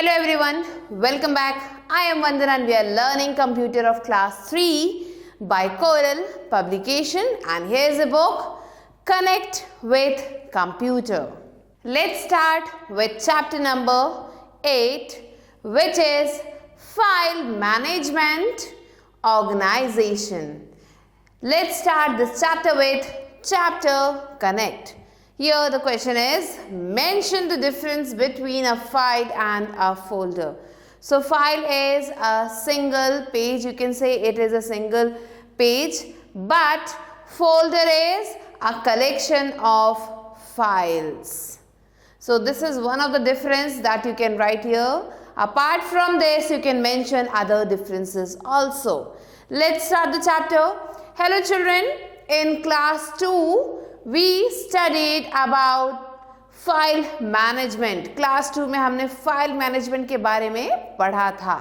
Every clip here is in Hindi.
Hello everyone, welcome back. I am Vandana and we are learning computer of class 3 by Coral publication, and here is a book, Connect with Computer. Let's start with chapter number 8, which is File Management Organization. Let's start this chapter with chapter Connect. Here the question is, mention the difference between a file and a folder. So file is a single page, you can say it is a single page, but folder is a collection of files. So this is one of the difference that you can write here. Apart from this, you can mention other differences also. Let's start the chapter. Hello children, in class 2, we studied about file management. Class 2 में हमने file management के बारे में पढ़ा था.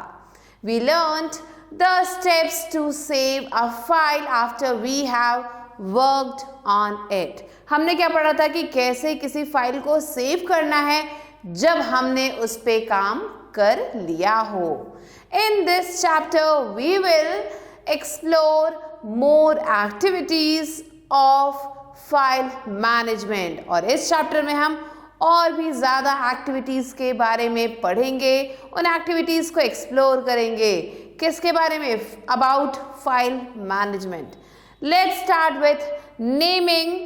We learned the steps to save a file after we have worked on it. हमने क्या पढ़ा था कि कैसे किसी फाइल को सेव करना है जब हमने उस पे काम कर लिया हो. In this chapter we will explore more activities of file management, और इस चैप्टर में हम और भी ज़्यादा एक्टिविटीज़ के बारे में पढ़ेंगे, उन एक्टिविटीज़ को एक्सप्लोर करेंगे. किसके बारे में? About file management. Let's start with naming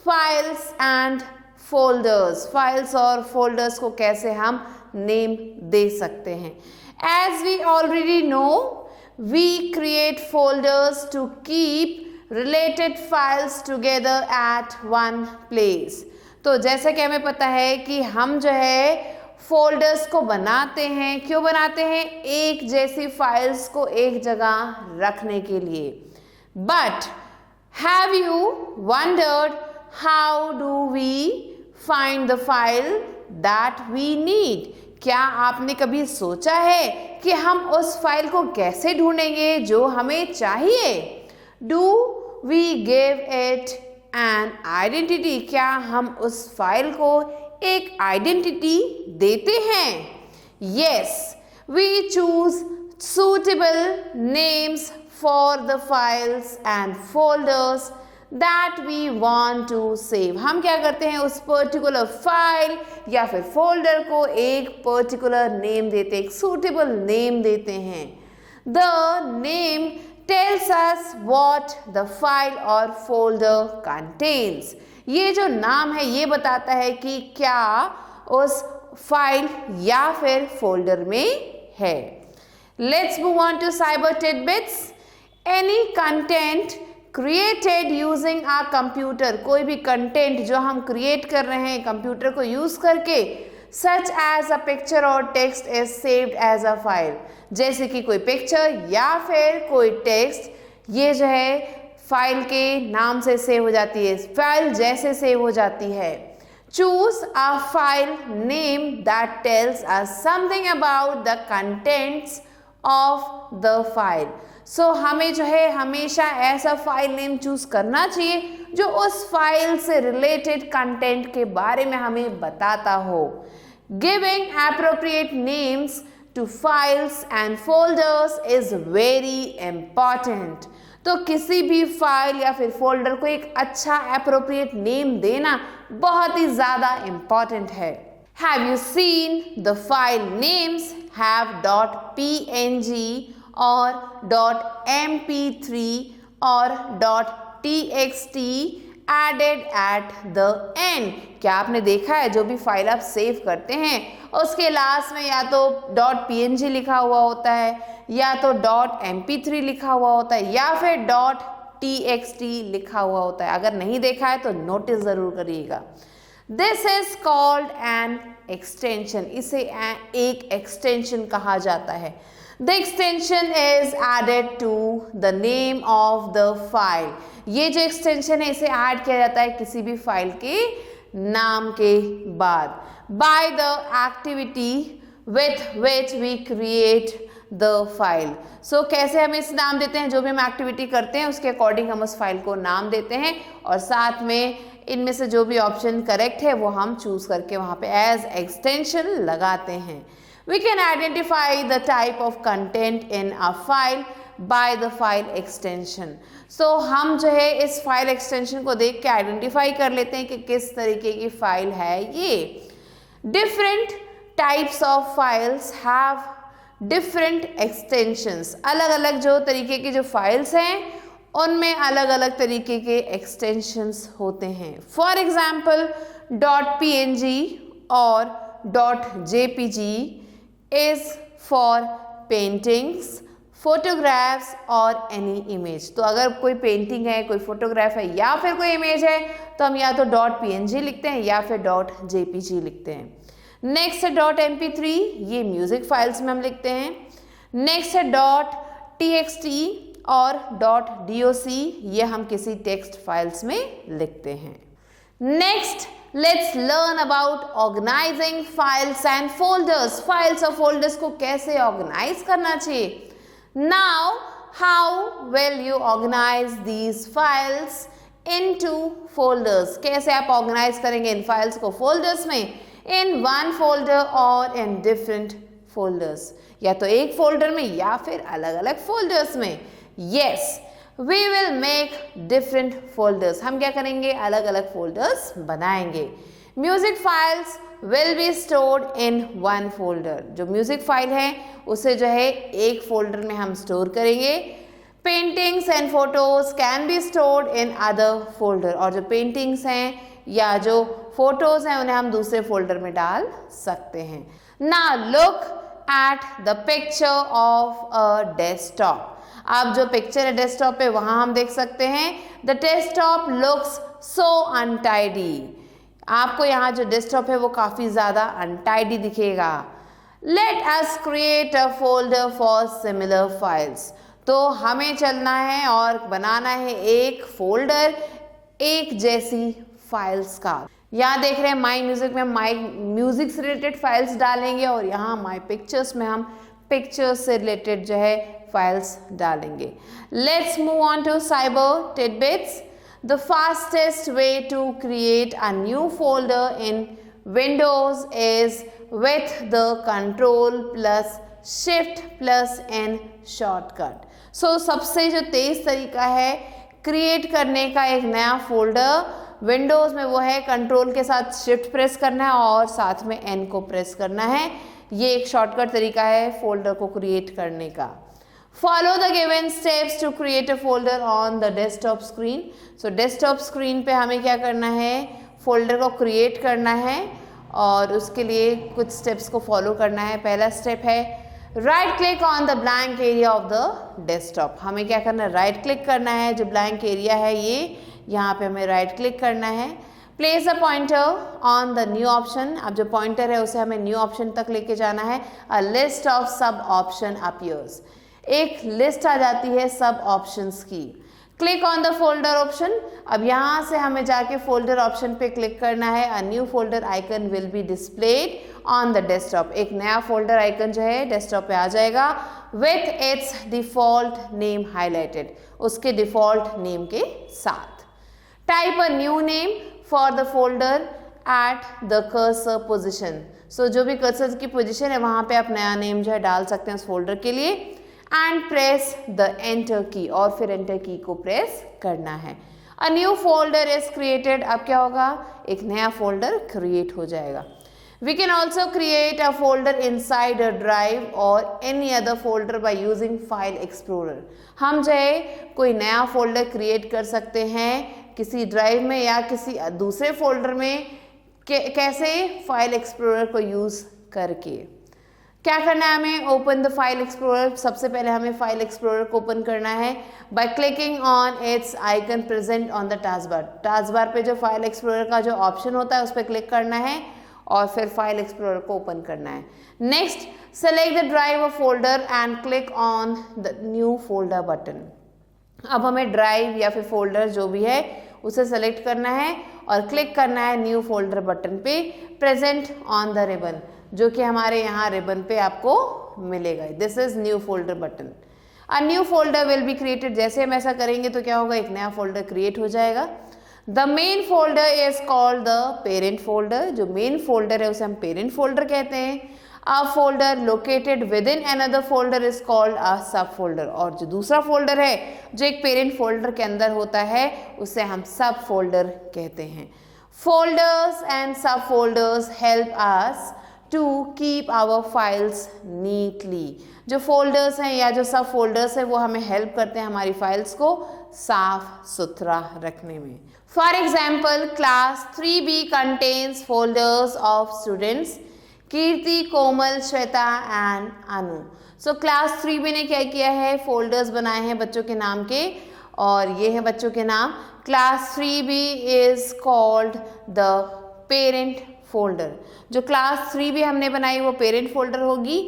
files and folders. Files और फोल्डर्स को कैसे हम नेम दे सकते हैं. As we already know, we create folders to keep related files together at one place. तो जैसा कि हमें पता है कि हम जो है फोल्डर्स को बनाते हैं. क्यों बनाते हैं? एक जैसी फाइल्स को एक जगह रखने के लिए. But have you wondered how do we find the file that we need? क्या आपने कभी सोचा है कि हम उस फाइल को कैसे ढूंढेंगे जो हमें चाहिए? Do we give it an identity? क्या हम उस फाइल को एक आइडेंटिटी देते हैं? Yes, we choose suitable names for the files and folders that we want to save. हम क्या करते हैं? उस पर्टिकुलर फाइल या फिर फोल्डर को एक पर्टिकुलर नेम देते हैं, एक suitable नेम देते हैं. The name tells us what the file or folder contains. ये जो नाम है ये बताता है कि क्या उस फाइल या फिर फोल्डर में है. Let's move on to cyber tidbits. Any content created using a computer, कोई भी कंटेंट जो हम क्रिएट कर रहे हैं कंप्यूटर को यूज करके, such as a picture or text is saved as a file. जैसे कि कोई पिक्चर या फिर कोई टेक्स्ट, ये जो है फाइल के नाम से सेव हो जाती है, फाइल जैसे सेव हो जाती है. Choose a file name that tells us something about the contents of the file. So हमें जो है हमेशा ऐसा फाइल नेम चूज करना चाहिए जो उस फाइल से रिलेटेड कंटेंट के बारे में हमें बताता हो. Giving appropriate names to files and folders is very important. तो किसी भी फाइल या फिर फोल्डर को एक अच्छा appropriate नेम देना बहुत ही ज़्यादा important है. Have you seen the file names have .png or .mp3 or .txt added at the end? क्या आपने देखा है जो भी फाइल आप सेव करते हैं उसके लास्ट में या तो .png लिखा हुआ होता है या तो .mp3 लिखा हुआ होता है या फिर .txt लिखा हुआ होता है. अगर नहीं देखा है तो नोटिस ज़रूर करिएगा. This is called an extension. इसे एक एक्सटेंशन कहा जाता है. The extension is added to the name of the file. ये जो extension है इसे ऐड किया जाता है किसी भी फाइल के नाम के बाद. By the activity with which we create the file. So कैसे हम इस नाम देते हैं? जो भी हम एक्टिविटी करते हैं उसके अकॉर्डिंग हम उस फाइल को नाम देते हैं और साथ में इनमें से जो भी ऑप्शन करेक्ट है वो हम चूज करके वहाँ पे एज एक्सटेंशन लगाते हैं. We can identify the type of content in a file by the file extension. So हम जो है इस फाइल एक्सटेंशन को देख के आइडेंटिफाई कर लेते हैं कि किस तरीके की फाइल है ये. Different types of files have different extensions. अलग अलग जो तरीके की जो फाइल्स हैं उनमें अलग अलग तरीके के एक्सटेंशंस होते हैं. फॉर एग्जाम्पल .png और .jpg is for paintings, photographs और एनी इमेज. तो अगर कोई पेंटिंग है, कोई फोटोग्राफ है या फिर कोई इमेज है तो हम या तो .png लिखते हैं या फिर .jpg लिखते हैं. नेक्स्ट है .mp3, ये म्यूजिक फाइल्स में हम लिखते हैं. नेक्स्ट है .txt और .doc, ये हम किसी टेक्स्ट फाइल्स में लिखते हैं. Next let's learn about organizing files and folders. Files और फोल्डर्स को कैसे ऑर्गेनाइज करना चाहिए. Now how will you organize these files into folders. कैसे आप ऑर्गेनाइज करेंगे इन फाइल्स को फोल्डर्स में, इन वन फोल्डर और इन डिफरेंट फोल्डर्स, या तो एक फोल्डर में या फिर अलग अलग फोल्डर्स में. Yes, we will make different folders. हम क्या करेंगे, अलग अलग फोल्डर्स बनाएंगे. Music files will be stored in one folder. जो म्यूजिक फाइल है उसे जो है एक फोल्डर में हम स्टोर करेंगे. Paintings and photos can be stored in other folder. और जो पेंटिंग्स हैं या जो फोटोज हैं उन्हें हम दूसरे फोल्डर में डाल सकते हैं. Now look at the picture of a desktop. आप जो पिक्चर है डेस्कटॉप पे वहां हम देख सकते हैं the desktop looks so untidy. आपको यहाँ जो डेस्कटॉप है वो काफ़ी ज़्यादा अनटाइडी दिखेगा. Let us create a folder for similar files. तो हमें चलना है और बनाना है एक फोल्डर एक जैसी फाइल्स का. यहाँ देख रहे हैं माई म्यूजिक में माई म्यूजिक से रिलेटेड फाइल्स डालेंगे और यहाँ माई पिक्चर्स में हम पिक्चर्स से रिलेटेड जो है फाइल्स डालेंगे. Let's move on to cyber tidbits. The fastest way to create a new folder in Windows is with the control plus shift plus N shortcut. So सबसे जो तेज तरीका है क्रिएट करने का एक नया फोल्डर विंडोज में वो है कंट्रोल के साथ शिफ्ट प्रेस करना है और साथ में एन को प्रेस करना है. ये एक शॉर्टकट तरीका है फोल्डर को क्रिएट करने का. Follow the given steps to create a folder on the desktop screen. So desktop screen पे हमें क्या करना है, फोल्डर को क्रिएट करना है और उसके लिए कुछ स्टेप्स को फॉलो करना है. पहला स्टेप है right click on the blank area of the desktop. हमें क्या करना है, राइट क्लिक करना है. जो ब्लैंक एरिया है ये यहाँ पे हमें राइट क्लिक करना है. Place a pointer on the new option. अब जो पॉइंटर है उसे हमें न्यू ऑप्शन तक लेके जाना है. अ लिस्ट ऑफ सब ऑप्शन अपीयर्स. एक लिस्ट आ जाती है सब ऑप्शंस की. Click on the folder option. अब यहाँ से हमें जाके फोल्डर ऑप्शन पे क्लिक करना है. A new folder icon will be displayed on the desktop. एक नया फोल्डर आइकन जो है डेस्कटॉप पे आ जाएगा with its default name highlighted. उसके डिफॉल्ट नेम के साथ. Type a new name for the folder at the cursor position. So जो भी कर्सर की पोजिशन है वहाँ पे आप नया नेम जो है डाल सकते हैं उस फोल्डर के लिए. एंड प्रेस द एंटर की और फिर एंटर की को प्रेस करना है. A new folder is created. अब क्या होगा, एक नया फोल्डर क्रिएट हो जाएगा. We can also create a folder inside a drive और any other folder by using file explorer. हम जो है कोई नया फोल्डर क्रिएट कर सकते हैं किसी ड्राइव में या किसी दूसरे फोल्डर में. कैसे, फाइल एक्सप्लोरर को यूज करके. क्या करना है हमें, ओपन द फाइल एक्सप्लोरर. सबसे पहले हमें फाइल एक्सप्लोरर को ओपन करना है by clicking on it's icon present on the task bar. Task bar पे जो फाइल एक्सप्लोरर का जो ऑप्शन होता है उस पर क्लिक करना है और फिर फाइल एक्सप्लोरर को ओपन करना है. नेक्स्ट सेलेक्ट द ड्राइव और folder and click on the new folder button. अब हमें ड्राइव या फिर फोल्डर जो भी है उसे सेलेक्ट करना है और क्लिक करना है न्यू फोल्डर बटन पे प्रेजेंट ऑन द रिबन, जो कि हमारे यहाँ रिबन पे आपको मिलेगा. This is new folder button. A new folder will be created. जैसे हम ऐसा करेंगे तो क्या होगा, एक नया फोल्डर क्रिएट हो जाएगा. The main folder is called the parent folder. जो मेन फोल्डर है उसे हम पेरेंट फोल्डर कहते हैं. A folder located within another folder is called a subfolder. और जो दूसरा फोल्डर है जो एक पेरेंट फोल्डर के अंदर होता है उसे हम सब फोल्डर कहते हैं. Folders and subfolders help us to keep our files neatly. जो फोल्डर्स हैं या जो सब फोल्डर्स हैं वो हमें हेल्प करते हैं हमारी फाइल्स को साफ सुथरा रखने में. For example class 3B contains folders of students Kirti, Komal, Shweta and Anu. So class 3B ने क्या किया है, फोल्डर्स बनाए हैं बच्चों के नाम के और ये है बच्चों के नाम. Class 3B is called the parent folder. जो क्लास 3B हमने बनाई वो पेरेंट फोल्डर होगी.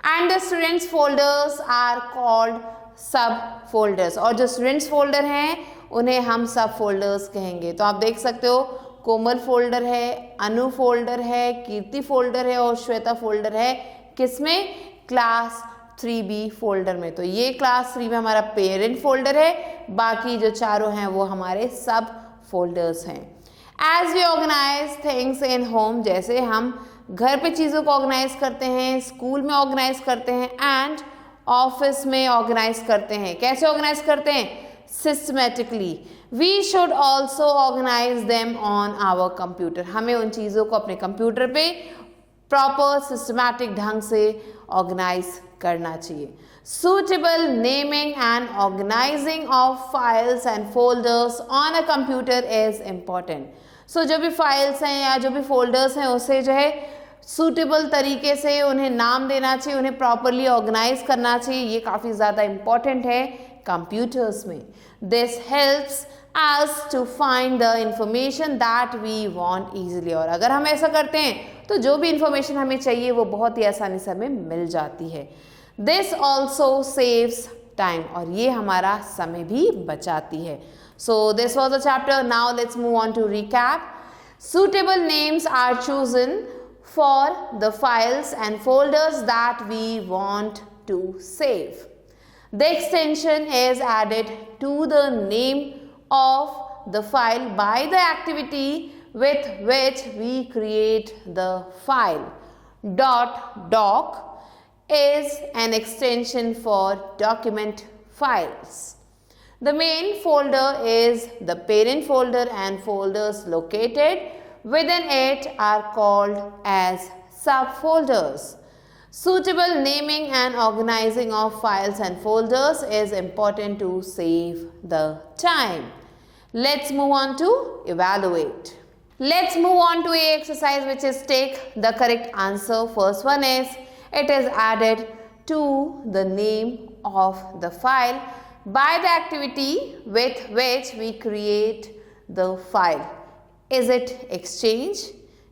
And the students folders are called sub folders. और जो स्टूडेंट्स फोल्डर हैं उन्हें हम सब फोल्डर्स कहेंगे. तो आप देख सकते हो कोमल फोल्डर है, अनु फोल्डर है, कीर्ति फोल्डर है और श्वेता फोल्डर है. किसमें? क्लास 3B फोल्डर में. तो ये क्लास 3 में हमारा पेरेंट फोल्डर है, बाकी जो चारों हैं वो हमारे सब फोल्डर्स हैं. As we organize things in home, जैसे हम घर पे चीज़ों को ऑर्गेनाइज करते हैं, स्कूल में ऑर्गेनाइज करते हैं एंड ऑफिस में ऑर्गेनाइज करते हैं. कैसे ऑर्गेनाइज करते हैं? Systematically. We should also organize them on our computer. हमें उन चीज़ों को अपने कंप्यूटर पे प्रॉपर सिस्टमैटिक ढंग से ऑर्गेनाइज करना चाहिए. Suitable naming and organizing of files and folders on a computer is important. So जो भी फाइल्स हैं या जो भी फोल्डर्स हैं उसे जो है सूटेबल तरीके से उन्हें नाम देना चाहिए, उन्हें प्रॉपरली ऑर्गेनाइज करना चाहिए. ये काफ़ी ज़्यादा इम्पॉर्टेंट है कंप्यूटर्स में. This helps us to find the information that we want easily. और अगर हम ऐसा करते हैं तो जो भी इंफॉर्मेशन हमें चाहिए वो बहुत ही आसानी से हमें मिल जाती है. This also saves time. और ये हमारा समय भी बचाती है. So this was the chapter. Now let's move on to recap. Suitable names are chosen for the files and folders that we want to save. The extension is added to the name of the file by the activity with which we create the file. .doc is an extension for document files. The main folder is the parent folder and folders located within it are called as subfolders. Suitable naming and organizing of files and folders is important to save the time. Let's move on to evaluate. Let's move on to a exercise which is take the correct answer. First one is it is added to the name of the file by the activity with which we create the file. Is it exchange,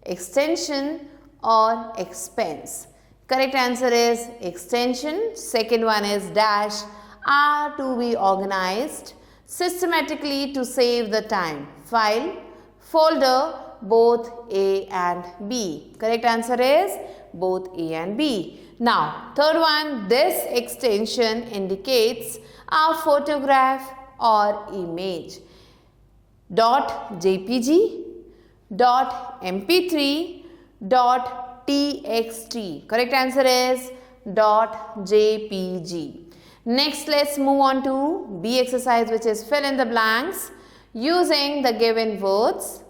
extension or expense? Correct answer is extension. Second one is dash are to be organized systematically to save the time. File, folder, both A and B. Correct answer is both A and B. Now, third one, this extension indicates a photograph or image. .jpg, .mp3, .txt. Correct answer is .jpg. Next, let's move on to B exercise, which is fill in the blanks using the given words.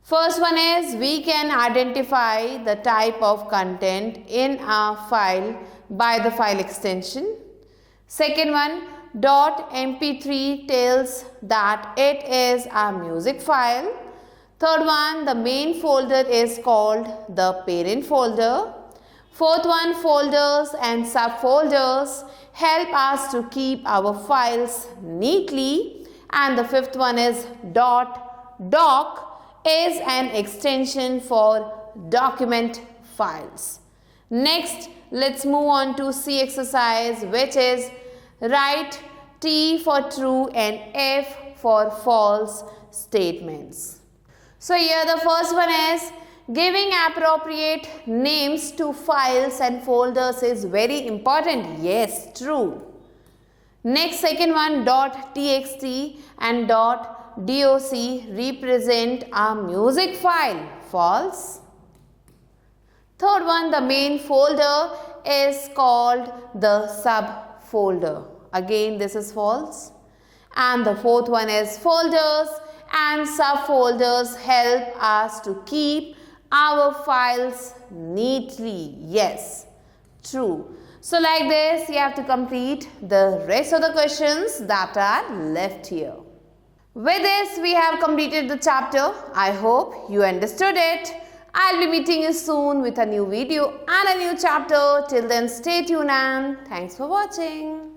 First one is we can identify the type of content in a file by the file extension. Second one, .mp3 tells that it is a music file. Third one, the main folder is called the parent folder. Fourth one, folders and subfolders help us to keep our files neatly. And the fifth one is .doc is an extension for document files. Next, let's move on to C exercise, which is write T for true and F for false statements. So here the first one is giving appropriate names to files and folders is very important. Yes, true. Next, second one, .txt and .doc represent a music file. False. Third one, the main folder is called the subfolder. Again, this is false. And the fourth one is folders, and subfolders help us to keep our files neatly. Yes, true. So like this, you have to complete the rest of the questions that are left here. With this, we have completed the chapter. I hope you understood it. I'll be meeting you soon with a new video and a new chapter. Till then, stay tuned and thanks for watching.